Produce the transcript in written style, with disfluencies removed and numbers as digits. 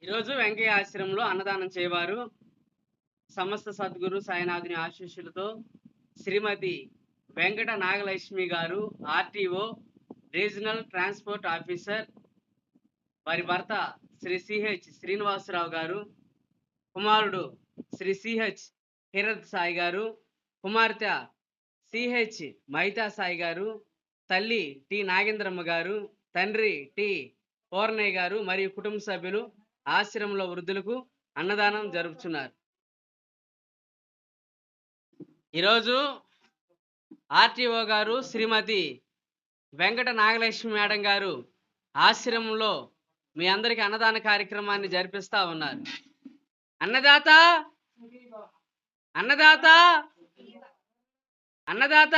ఈరోజు వెంకయ్య ఆశ్రమంలో అన్నదానం చేయవారు సమస్త సద్గురు సాయినాథుని ఆశీస్సులతో శ్రీమతి వెంకట నాగలక్ష్మి గారు ఆర్టీఓ రీజనల్ ట్రాన్స్పోర్ట్ ఆఫీసర్, వారి భర్త శ్రీ సిహెచ్ శ్రీనివాసరావు గారు, కుమారుడు శ్రీ సిహెచ్ హిరత్ సాయి గారు, కుమార్తె సిహెచ్ మహితా సాయి గారు, తల్లి టి నాగేంద్రమ్మ గారు, తండ్రి టి పూర్ణయ్య గారు మరియు కుటుంబ సభ్యులు ఆశ్రమంలో వృద్ధులకు అన్నదానం జరుపుతున్నారు. ఈరోజు ఆర్టీఓ గారు శ్రీమతి వెంకట నాగలక్ష్మి మేడం గారు ఆశ్రమంలో మీ అందరికీ అన్నదాన కార్యక్రమాన్ని జరిపిస్తా ఉన్నారు. అన్నదాత అన్నదాత అన్నదాత